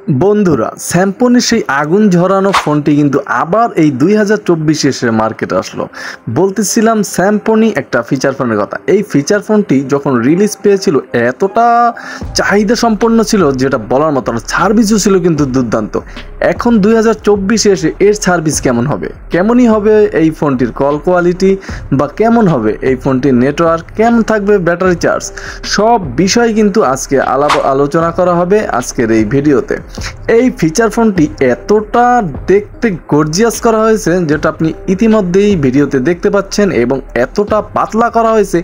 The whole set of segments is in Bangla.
বন্ধুরা স্যামসংয়ের সেই আগুন ঝরানো ফোনটি কিন্তু আবার এই 2024 এসে মার্কেটে আসলো। বলতেছিলাম স্যামসংই একটা ফিচার ফোনের কথা। এই ফিচার ফোনটি যখন রিলিজ পেয়েছিল এতটা চাহিদা সম্পন্ন ছিল যেটা বলার মতো না, সার্ভিসও ছিল কিন্তু দুর্দান্ত। এখন 2024 এসে এর সার্ভিস কেমন হবে, কেমনই হবে এই ফোনটির কল কোয়ালিটি, বা কেমন হবে এই ফোনটির নেটওয়ার্ক, কেমন থাকবে ব্যাটারি চার্জ, সব বিষয় কিন্তু আজকে আলোচনা করা হবে আজকের এই ভিডিওতে। এই ফিচার ফোনটি এতটা দেখতে গর্জিয়াস করা হয়েছে যেটা আপনি ইতিমধ্যেই ভিডিওতে দেখতে পাচ্ছেন, এবং এতটা পাতলা করা হয়েছে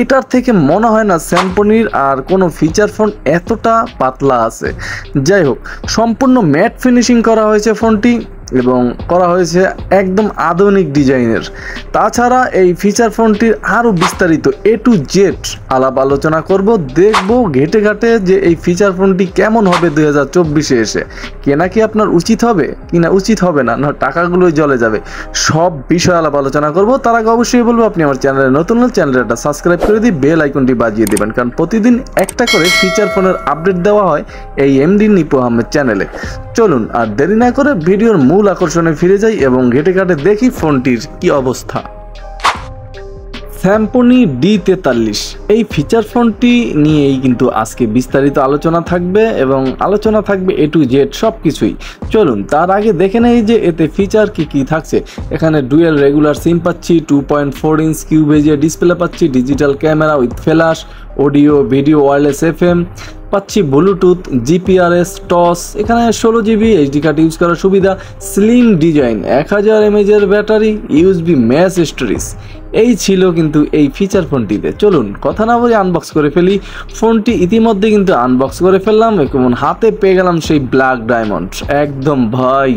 এটার থেকে মনে হয় না স্যামসংয়ের আর কোনো ফিচার ফোন এতটা পাতলা আছে। যাই হোক, সম্পূর্ণ ম্যাট ফিনিশিং করা হয়েছে ফোনটি এবং করা হয়েছে একদম আধুনিক ডিজাইনের। তাছাড়া এই ফিচার ফোনটির আরও বিস্তারিত A to Z আলোচনা করব, দেখব ঘেটে ঘাটে যে এই ফিচার ফোনটি কেমন হবে 2024 এসে। কেনা কি আপনার উচিত হবে কিনা উচিত হবে না, টাকাগুলোই জলে যাবে, সব বিষয় আলোচনা করব। তার আগে অবশ্যই বলবো আপনি আমার চ্যানেলে নতুন হলে চ্যানেলটা সাবস্ক্রাইব করে দিয়ে বেল আইকনটি বাজিয়ে দেবেন, কারণ প্রতিদিন একটা করে ফিচার ফোনের আপডেট দেওয়া হয় এই mdnipuAhmed চ্যানেলে। চলুন আর দেরি না করে ভিডিওর মূল আকর্ষণে ফিরে যাই এবং ঘেটে ঘাটে দেখি ফোনটির কি অবস্থা। Symphony D43 এই ফিচার ফোনটি নিয়েই কিন্তু আজকে বিস্তারিত আলোচনা থাকবে, এবং আলোচনা থাকবে A to Z সব কিছুই। চলুন তার আগে দেখে নেই যে এতে ফিচার কি থাকছে। এখানে ডুয়েল রেগুলার সিম পাচ্ছি, 2.4 ইঞ্চ কিউব এজিয়া ডিসপ্লে পাচ্ছি, digital camera with flash, audio video wireless FM পাচ্ছি, ব্লুটুথ, GPRS, টস, এখানে 16 GB এইচডি কার্ড ইউজ করার সুবিধা, স্লিম ডিজাইন, 1000 mAh এর ব্যাটারি, USB ম্যাস স্টোরেজ। এই ছিল কিন্তু এই ফিচার ফোনটিতে। চলুন কথা না বলে আনবক্স করে ফেলি। ফোনটি ইতিমধ্যে কিন্তু আনবক্স করে ফেললাম এবং হাতে পেয়ে গেলাম সেই ব্ল্যাক ডায়মন্ড। একদম ভাই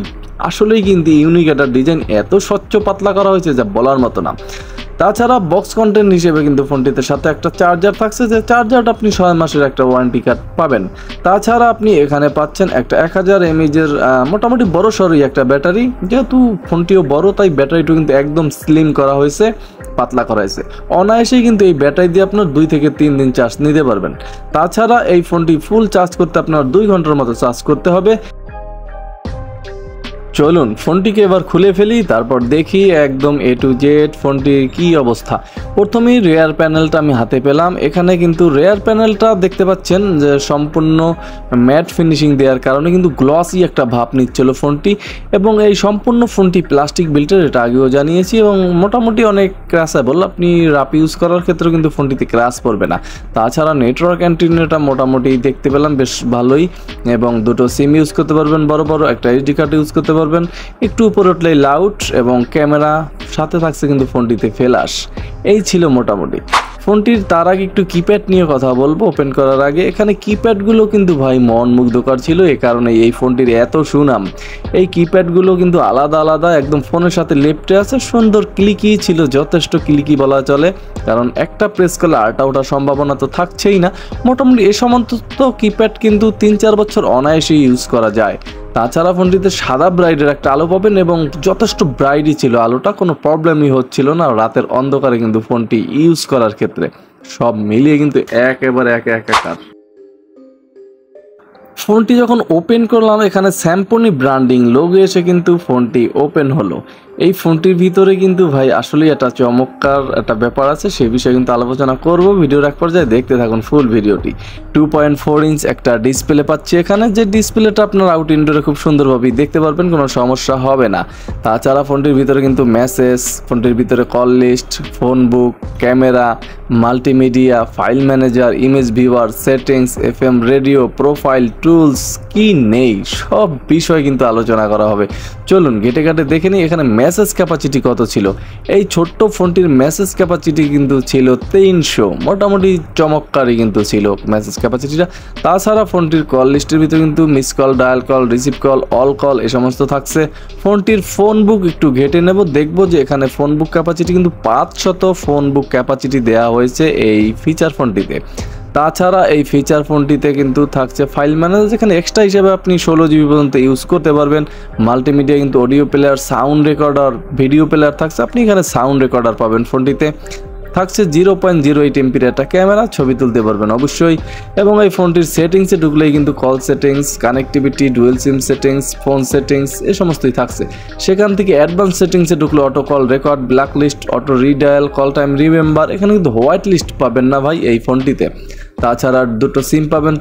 আসলেই কিন্তু ইউনিক একটা ডিজাইন, এত স্বচ্ছ পাতলা করা হয়েছে যা বলার মতো না। তাছাড়া বক্স কন্টেন্ট হিসেবে কিন্তু ফোনটিতে সাথে একটা চার্জার থাকছে, যে চার্জারটা আপনি 6 মাসের একটা ওয়ারেন্টি কার্ড পাবেন। তাছাড়া আপনি এখানে পাচ্ছেন একটা 1000 mAh এর মোটামুটি বড় সরই একটা ব্যাটারি। যেহেতু ফোনটিও বড় তাই ব্যাটারিটা কিন্তু একদম স্লিম করা হয়েছে, পাতলা করা হয়েছে। অনায়াসেই কিন্তু এই ব্যাটারি দিয়ে আপনার 2 থেকে 3 দিন চার্জ নিতে পারবেন। তাছাড়া এই ফোনটি ফুল চার্জ করতে আপনার 2 ঘন্টার মতো চার্জ করতে হবে। চলুন ফোনটিকে এবার খুলে ফেলি, তারপর দেখি একদম A to Z ফোনটির কি অবস্থা। প্রথমেই রেয়ার প্যানেলটা আমি হাতে পেলাম। এখানে কিন্তু রেয়ার প্যানেলটা দেখতে পাচ্ছেন যে সম্পূর্ণ ম্যাট ফিনিশিং দেওয়ার কারণে কিন্তু গ্লসি একটা ভাব নিচ্ছিল ফোনটি, এবং এই সম্পূর্ণ ফোনটি প্লাস্টিক বিল্টের, এটা আগেও জানিয়েছি, এবং মোটামুটি অনেক ক্র্যাশেবল। আপনি রাপ ইউজ করার ক্ষেত্রে কিন্তু ফোনটিতে ক্র্যাশ পড়বে না। তাছাড়া নেটওয়ার্ক অ্যান্টেনাটা মোটামুটি দেখতে পেলাম বেশ ভালোই, এবং দুটো সিম ইউজ করতে পারবেন, বড় বড় একটা এইচডি কার্ড ইউজ করতে পারবেন। একটু উপরে উঠলেই লাউড, এবং ক্যামেরা সাথে থাকছে কিন্তু ফোনটিতে ফ্ল্যাশ। এই ছিল মোটামুটি ফোনটির। তার আগে একটু কিপ্যাড নিয়ে কথা বলবো ওপেন করার আগে। এখানে কিপ্যাডগুলো কিন্তু ভাই মন মুগ্ধকর ছিল, এই কারণে এই ফোনটির এত সুনাম। এই কিপ্যাডগুলো কিন্তু আলাদা আলাদা, একদম ফোনের সাথে লেফটে আছে, সুন্দর ক্লিকি ছিল, যথেষ্ট ক্লিকি বলা চলে, কারণ একটা প্রেস করলে আরটা ওঠার সম্ভাবনা তো থাকছেই না। মোটামুটি এই সমস্ত কিপ্যাড কিন্তু 3-4 বছর অনায়াসেই ইউজ করা যায়। তাছাড়া ফোনটিতে সাদা ব্রাইটের একটা আলো পাবেন, এবং যথেষ্ট ব্রাইটই ছিল আলোটা, কোনো প্রবলেমই হচ্ছিল না রাতের অন্ধকারে কিন্তু ফোনটি ইউজ করার ক্ষেত্রে। সব মিলিয়ে কিন্তু একেবারে একাকার। ফোনটি যখন ওপেন করলাম এখানে স্যামসংই ব্র্যান্ডিং লোগো এসে কিন্তু ফোনটি ওপেন হলো। এই ফোনটির ভিতরে কিন্তু ভাই আসলেই একটা চমৎকার একটা ব্যাপার আছে, সেই বিষয়ে কিন্তু আলোচনা করব। ভিডিওর এক পর্যায়ে দেখতে থাকুন ফুল ভিডিওটি। 2.4 ইঞ্চ একটা ডিসপ্লে পাচ্ছি এখানে, যে ডিসপ্লেটা আপনার আউট ইনডোরে খুব সুন্দরভাবেই দেখতে পারবেন, কোনো সমস্যা হবে না। তাছাড়া ফোনটির ভিতরে কিন্তু মেসেজ, ফোনটির ভিতরে call list, phone book, camera, multimedia, file manager, image viewer, settings, FM radio, profile, tools, কি নেই সব বিষয় কিন্তু আলোচনা করা হবে। চলুন ঘেটে ঘাটে দেখে নিই এখানে মেসেজ ক্যাপাসিটি কত ছিল। এই ছোট্ট ফোনটির মেসেজ ক্যাপাসিটি কিন্তু ছিল 300, মোটামুটি চমৎকারই কিন্তু ছিল মেসেজ ক্যাপাসিটিটা। তাছাড়া ফোনটির কল লিস্টের ভিতরে কিন্তু miss call, dial call, receive call, all call এ সমস্ত থাকছে। ফোনটির ফোন বুক একটু ঘেটে নেব, দেখব যে এখানে ফোন বুক ক্যাপাসিটি কিন্তু 500 ফোন বুক ক্যাপাসিটি দেওয়া হয়েছে এই ফিচার ফোনটিতে। তাছাড়া এই ফিচার ফোনটিতে কিন্তু থাকছে ফাইল ম্যানেজার, যেখানে এক্সট্রা হিসেবে আপনি 16 GB পর্যন্ত ইউজ করতে পারবেন। মাল্টিমিডিয়া কিন্তু audio player, sound recorder, video player থাকছে, আপনি এখানে সাউন্ড রেকর্ডার পাবেন ফোনটিতে। থাকছে 0.08 এমপির একটা ক্যামেরা, ছবি তুলতে পারবেন অবশ্যই। এবং এই ফোনটির সেটিংসে ঢুকলেই কিন্তু call settings, connectivity, dual SIM settings, phone settings এই সমস্তই থাকছে। সেখান থেকে অ্যাডভান্স সেটিংসে ঢুকলে auto call record, black list, auto redial, call time remember, এখানে কিন্তু হোয়াইট লিস্ট পাবেন না ভাই এই ফোনটিতে। তাছাড়া দুটো সিম পাবেন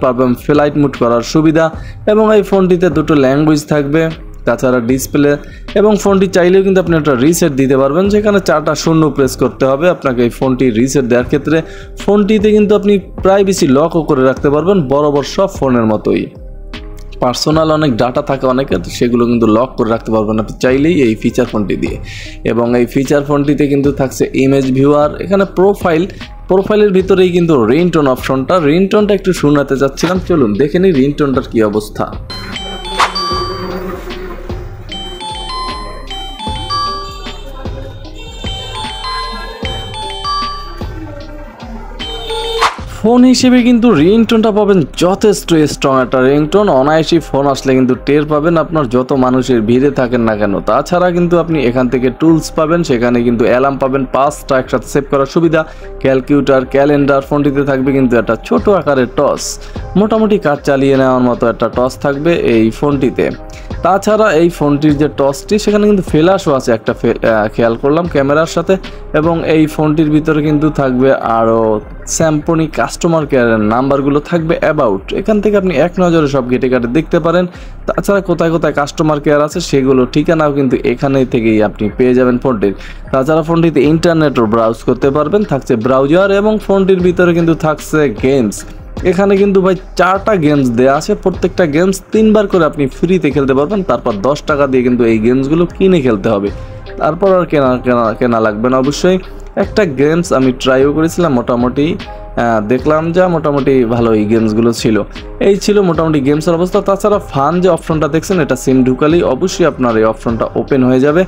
ফ্লাইট মুড করার সুবিধা, এবং এই ফোনটিতে দুটো ল্যাঙ্গুয়েজ থাকবে। তাছাড়া ডিসপ্লে, এবং ফোনটি চাইলেও কিন্তু আপনি একটা রিসেট দিতে পারবেন, যেখানে 4টা শূন্য প্রেস করতে হবে আপনাকে এই ফোনটি রিসেট দেওয়ার ক্ষেত্রে। ফোনটিতে কিন্তু আপনি প্রাইভেসি লকও করে রাখতে পারবেন বরাবর সব ফোনের মতোই। পার্সোনাল অনেক ডাটা থাকে অনেকের, সেগুলো কিন্তু লক করে রাখতে পারবেন আপনি চাইলেই এই ফিচার ফোনটি দিয়ে। এবং এই ফিচার ফোনটিতে কিন্তু থাকছে ইমেজ ভিউয়ার, এখানে প্রোফাইলের ভিতরেই কিন্তু রিংটোন অপশনটা। রিংটোনটা একটু শোনাতে চাচ্ছিলাম, চলুন দেখে নিই রিংটোনটার কী অবস্থা। ফোন হিসেবে কিন্তু রিংটোনটা পাবেন যথেষ্ট স্ট্রং একটা রিংটোন। অনায়াসী ফোন আসলে কিন্তু টের পাবেন আপনার যত মানুষের ভিড়ে থাকেন না কেন। তাছাড়া কিন্তু আপনি এখান থেকে টুলস পাবেন, সেখানে কিন্তু অ্যালার্ম পাবেন, 5টা একসাথে সেভ করার সুবিধা, ক্যালকুলেটর, ক্যালেন্ডার। ফোনটিতে থাকবে কিন্তু একটা ছোট আকারের টস, মোটামুটি কাজ চালিয়ে নেওয়ার মতো একটা টস থাকবে এই ফোনটিতে। তাছাড়া এই ফোনটির যে টসটি সেখানে কিন্তু ফ্ল্যাশও আছে একটা, খেয়াল করলাম ক্যামেরার সাথে। এবং এই ফোনটির ভিতরে কিন্তু থাকবে আরও স্যাম্পনি কাস্টমার কেয়ারের নাম্বারগুলো থাকবে অ্যাবাউট, এখান থেকে আপনি এক নজরে সব ঘেটে ঘাটে দেখতে পারেন। তাছাড়া কোথায় কোথায় কাস্টমার কেয়ার আছে সেগুলো ঠিকানাও কিন্তু এখানে থেকেই আপনি পেয়ে যাবেন ফোনটির। তাছাড়া ফোনটিতে ইন্টারনেটও ব্রাউজ করতে পারবেন, থাকছে ব্রাউজার। এবং ফোনটির ভিতরে কিন্তু থাকছে গেমস, এখানে কিন্তু ভাই 4টা গেমস দেওয়া আছে, প্রত্যেকটা গেমস 3বার করে আপনি ফ্রিতে খেলতে পারবেন। তারপর 10 টাকা দিয়ে কিন্তু এই গেমসগুলো কিনে খেলতে হবে, তারপর আর কেনা লাগবে না অবশ্যই। একটা গেমস আমি ট্রাইও করেছিলাম, মোটামুটি দেখলাম যা মোটামুটি ভালো এই গেমসগুলো ছিল। এই ছিল মোটামুটি গেমসের অবস্থা। তাছাড়া ফান যে অপশনটা দেখছেন, এটা সিম ঢুকালেই অবশ্যই আপনার এই অপশনটা ওপেন হয়ে যাবে।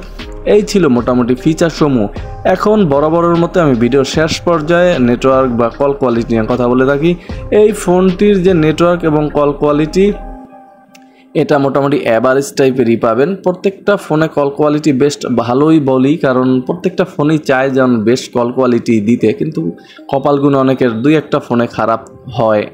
এই ছিল মোটামুটি ফিচার সমূহ। এখন বরাবরের মতো আমি ভিডিওর শেষ পর্যায়ে নেটওয়ার্ক বা কল কোয়ালিটি নিয়ে কথা বলে থাকি। এই ফোনটির যে নেটওয়ার্ক এবং কল কোয়ালিটি, এটা মোটামুটি অ্যাভারেজ টাইপেরই পাবেন। প্রত্যেকটা ফোনে কল কোয়ালিটি বেস্ট ভালোই বলি, কারণ প্রত্যেকটা ফোনই চায় যেমন বেস্ট কল কোয়ালিটি দিতে, কিন্তু কপালগুণ অনেকের 2-1টা ফোনে খারাপ হয়,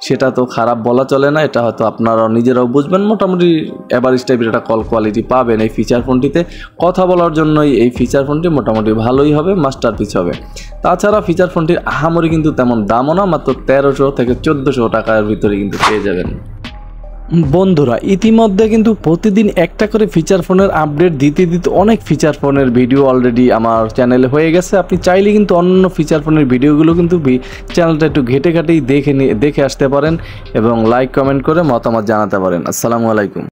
সেটা তো খারাপ বলা চলে না, এটা হয়তো আপনারাও নিজেরাও বুঝবেন। মোটামুটি অ্যাভারেজ টাইপের একটা কল কোয়ালিটি পাবেন এই ফিচার ফোনটিতে। কথা বলার জন্যই এই ফিচার ফোনটি মোটামুটি ভালোই হবে, মাস্টারপিস হবে। তাছাড়া ফিচার ফোনটির আহামরি কিন্তু তেমন দামও না, মাত্র 1300 থেকে 1400 টাকার ভিতরে কিন্তু পেয়ে যাবেন। বন্ধুরা, ইতিমধ্যে কিন্তু প্রতিদিন একটা করে ফিচার ফোনের আপডেট দিতে অনেক ফিচার ফোনের ভিডিও অলরেডি আমার চ্যানেলে হয়ে গেছে। আপনি চাইলে কিন্তু অন্য ফিচার ফোনের ভিডিওগুলো কিন্তু চ্যানেলটা একটু ঘেটে ঘাটেই দেখে আসতে পারেন, এবং লাইক কমেন্ট করে মতামত জানাতে পারেন। আসসালামু আলাইকুম।